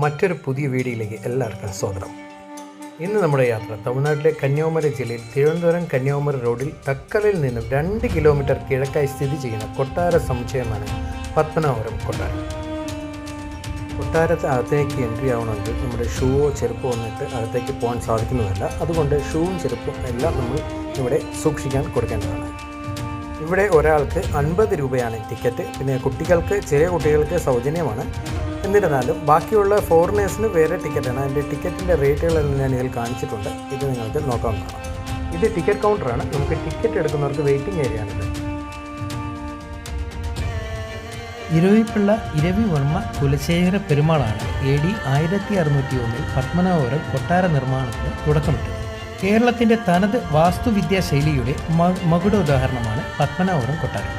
മറ്റൊരു പുതിയ വീഡിയോയിലേക്ക് എല്ലാവർക്കും സ്വാഗതം. ഇന്ന് നമ്മുടെ യാത്ര തമിഴ്നാട്ടിലെ കന്യാകുമാരി ജില്ലയിൽ തിരുവനന്തപുരം കന്യാകുമാരി റോഡിൽ തക്കലിൽ നിന്നും 2 കിലോമീറ്റർ കിഴക്കായി സ്ഥിതി ചെയ്യുന്ന കൊട്ടാര സമുച്ചയമാണ് പത്മനാഭപുരം കൊട്ടാരം. കൊട്ടാരത്തെ അകത്തേക്ക് എൻട്രി ആവണമെങ്കിൽ നമ്മുടെ ഷൂവോ ചെരുപ്പോ ഒന്നിട്ട് അകത്തേക്ക് പോകാൻ സാധിക്കുന്നതല്ല. അതുകൊണ്ട് ഷൂവും ചെരുപ്പും എല്ലാം നമ്മൾ ഇവിടെ സൂക്ഷിക്കാൻ കൊടുക്കേണ്ടതാണ്. ഇവിടെ ഒരാൾക്ക് 50 രൂപയാണ് ടിക്കറ്റ്. പിന്നെ ചെറിയ കുട്ടികൾക്ക് സൗജന്യമാണ്. എന്നിരുന്നാലും ബാക്കിയുള്ള ഫോറിനേഴ്സിന് വേറെ ടിക്കറ്റാണ്. അതിൻ്റെ ടിക്കറ്റിൻ്റെ റേറ്റുകളെല്ലാം ഞാൻ ഇതിൽ കാണിച്ചിട്ടുണ്ട്. ഇത് നിങ്ങൾക്ക് നോക്കാവുന്നതാണ്. ഇത് ടിക്കറ്റ് കൗണ്ടറാണ്. നമുക്ക് ടിക്കറ്റ് എടുക്കുന്നവർക്ക് വെയിറ്റിംഗ് ഏരിയ ആണിത്. ഇരവിപ്പിള്ള ഇരവിവർമ്മ കുലശേഖര പെരുമാളാണ് AD 1601 പത്മനാഭപുരം കൊട്ടാര നിർമ്മാണത്തിന് തുടക്കമിട്ടത്. കേരളത്തിൻ്റെ തനത് വാസ്തുവിദ്യാ ശൈലിയുടെ മകുടോദാഹരണമാണ് പത്മനാഭപുരം കൊട്ടാരം.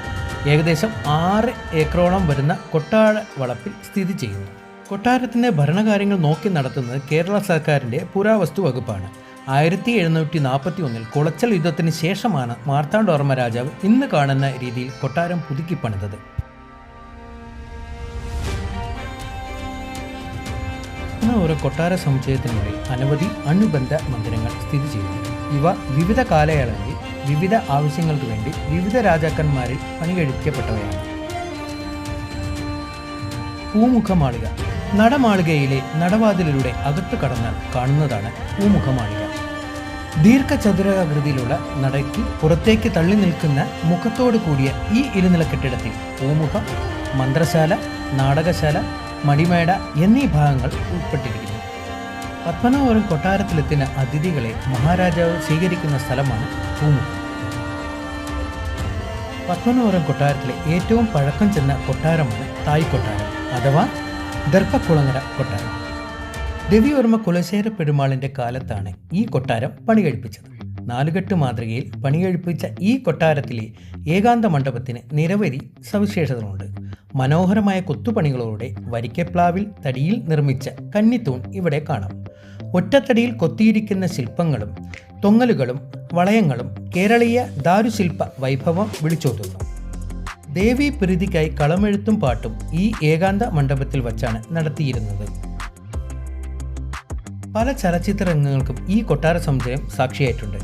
ഏകദേശം 6 ഏക്കറോളം വരുന്ന കൊട്ടാര വളപ്പിൽ സ്ഥിതി ചെയ്യുന്നു. കൊട്ടാരത്തിൻ്റെ ഭരണകാര്യങ്ങൾ നോക്കി നടത്തുന്നത് കേരള സർക്കാരിൻ്റെ പുരാവസ്തു വകുപ്പാണ്. 1741 കുളച്ചൽ യുദ്ധത്തിന് ശേഷമാണ് മാർത്താണ്ഡവർമ്മ രാജാവ് ഇന്ന് കാണുന്ന രീതിയിൽ കൊട്ടാരം പുതുക്കി പണിതത്. ഒരു കൊട്ടാര സമുച്ചയത്തിനുള്ളിൽ അനവധി അനുബന്ധ മന്ദിരങ്ങൾ സ്ഥിതി ചെയ്യുന്നു. ഇവ വിവിധ കാലയളവിൽ വിവിധ ആവശ്യങ്ങൾക്ക് വേണ്ടി വിവിധ രാജാക്കന്മാരിൽ പണികഴിപ്പിക്കപ്പെട്ടവയാണ്. പൂമുഖമാളിക. നടമാളികയിലെ നടവാതിലിലൂടെ അകത്ത് കടന്നാൽ കാണുന്നതാണ് പൂമുഖമാളിക. ദീർഘചതുരാകൃതിയിലുള്ള നടയ്ക്ക് പുറത്തേക്ക് തള്ളി നിൽക്കുന്ന മുഖത്തോടു കൂടിയ ഈ ഇരുനില കെട്ടിടത്തിൽ പൂമുഖം, മന്ത്രശാല, നാടകശാല, മണിമേട എന്നീ ഭാഗങ്ങൾ ഉൾപ്പെട്ടിരിക്കുന്നു. പത്മനാഭപുരം കൊട്ടാരത്തിലെത്തുന്ന അതിഥികളെ മഹാരാജാവ് സ്വീകരിക്കുന്ന സ്ഥലമാണ് പൂമുഖം. പത്മനാഭപുരം കൊട്ടാരത്തിലെ ഏറ്റവും പഴക്കം ചെന്ന കൊട്ടാരമാണ് തായ് കൊട്ടാരം അഥവാ ദർഭക്കുളങ്ങര കൊട്ടാരം. രവിവർമ്മ കുലശേഖര പെരുമാളിൻ്റെ കാലത്താണ് ഈ കൊട്ടാരം പണികഴിപ്പിച്ചത്. 4 മാതൃകയിൽ പണികഴിപ്പിച്ച ഈ കൊട്ടാരത്തിലെ ഏകാന്ത മണ്ഡപത്തിന് നിരവധി സവിശേഷതകളുണ്ട്. മനോഹരമായ കൊത്തുപണികളോടെ വരിക്കപ്ലാവിൽ തടിയിൽ നിർമ്മിച്ച കന്നിത്തൂൺ ഇവിടെ കാണാം. ഒറ്റത്തടിയിൽ കൊത്തിയിരിക്കുന്ന ശില്പങ്ങളും തൊങ്ങലുകളും വളയങ്ങളും കേരളീയ ദാരുശില്പ വൈഭവം വിളിച്ചോതുന്നു. ദേവീ പ്രീതിക്കായി കളമെഴുത്തും പാട്ടും ഈ ഏകാന്ത മണ്ഡപത്തിൽ വച്ചാണ് നടത്തിയിരുന്നത്. പല ചലച്ചിത്ര രംഗങ്ങൾക്കും ഈ കൊട്ടാര സമുച്ചയം സാക്ഷിയായിട്ടുണ്ട്.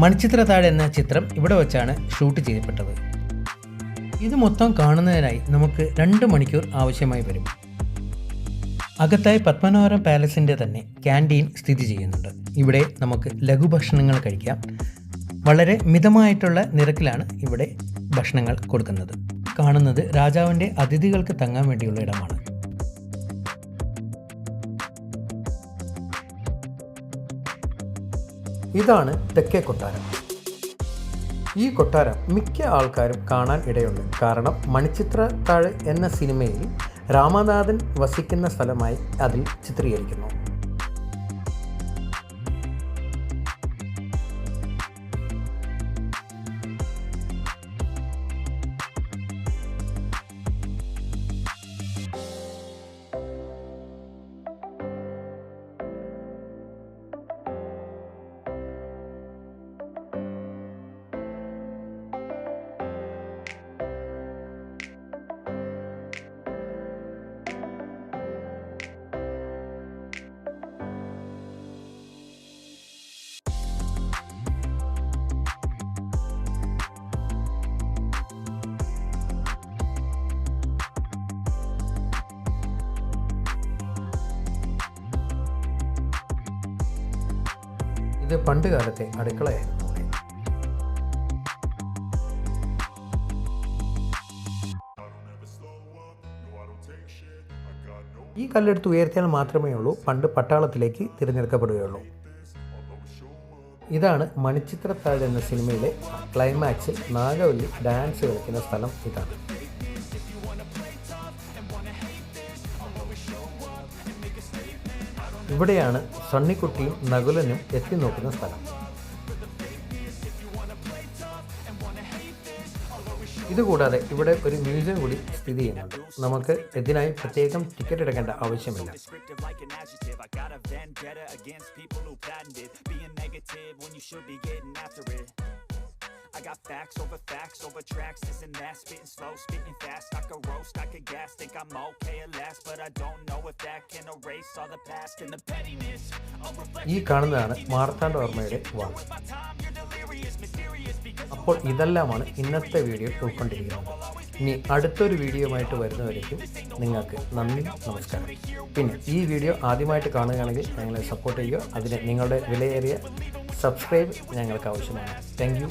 മണിച്ചിത്രത്താഴ് എന്ന ചിത്രം ഇവിടെ വച്ചാണ് ഷൂട്ട് ചെയ്യപ്പെട്ടത്. ഇത് മൊത്തം കാണുന്നതിനായി നമുക്ക് 2 മണിക്കൂർ ആവശ്യമായി വരും. അകത്തായി പത്മനാഭപുരം പാലസിൻ്റെ തന്നെ ക്യാൻറ്റീൻ സ്ഥിതി ചെയ്യുന്നുണ്ട്. ഇവിടെ നമുക്ക് ലഘുഭക്ഷണങ്ങൾ കഴിക്കാം. വളരെ മിതമായിട്ടുള്ള നിരക്കിലാണ് ഇവിടെ ഭക്ഷണങ്ങൾ കൊടുക്കുന്നത്. കാണുന്നത് രാജാവിൻ്റെ അതിഥികൾക്ക് തങ്ങാൻ വേണ്ടിയുള്ള ഇടമാണ്. ഇതാണ് തെക്കേ കൊട്ടാരം. ഈ കൊട്ടാരം മിക്ക ആൾക്കാരും കാണാൻ ഇടയുണ്ട്. കാരണം മണിച്ചിത്രത്താഴ് എന്ന സിനിമയിൽ രാമനാഥൻ വസിക്കുന്ന സ്ഥലമായി അതിൽ ചിത്രീകരിക്കുന്നു. ഇത് പണ്ട് കാലത്തെ അടുക്കളയായിരുന്നു. ഈ കല്ലെടുത്ത് ഉയർത്തിയാൽ മാത്രമേ ഉള്ളൂ പണ്ട് പട്ടാളത്തിലേക്ക് തിരഞ്ഞെടുക്കപ്പെടുകയുള്ളൂ. ഇതാണ് മണിച്ചിത്രത്താഴ് എന്ന സിനിമയിലെ ക്ലൈമാക്സിൽ നാഗവല്ലി ഡാൻസ് കളിക്കുന്ന സ്ഥലം. ഇതാണ്. ഇവിടെയാണ് സണ്ണിക്കുട്ടിയും നകുലനും എത്തി നോക്കുന്ന സ്ഥലം. ഇതുകൂടാതെ ഇവിടെ ഒരു മ്യൂസിയം കൂടി സ്ഥിതി ചെയ്യുന്നുണ്ട്. നമുക്ക് ഇതിനായി പ്രത്യേകം ടിക്കറ്റ് എടുക്കേണ്ട ആവശ്യമില്ല. I got facts over tracks, this and that, spitting slow, spitting fast. I could roast, I could gas, think I'm okay at last, but I don't know if that can erase all the past and the pettiness. ഈ കാണുന്നതാണ് മാർത്താണ്ഡവർമ്മയുടെ വാൾ. അപ്പോൾ ഇതെല്ലാമാണ് ഇന്നത്തെ video ഉൾക്കൊണ്ടിരിക്കുന്നത്. ഇനി അടുത്തൊരു വീഡിയോയുമായിട്ട് വരുന്നവരേക്കും നിങ്ങൾക്ക് നന്ദി, നമസ്കാരം. പിന്നെ ഈ വീഡിയോ ആദ്യമായിട്ട് കാണുകയാണെങ്കിൽ ഞങ്ങളെ സപ്പോർട്ട് ചെയ്യുക. അതിന് നിങ്ങളുടെ വിലയേറിയ സബ്സ്ക്രൈബ് ഞങ്ങൾക്ക് ആവശ്യമാണ്. Thank you.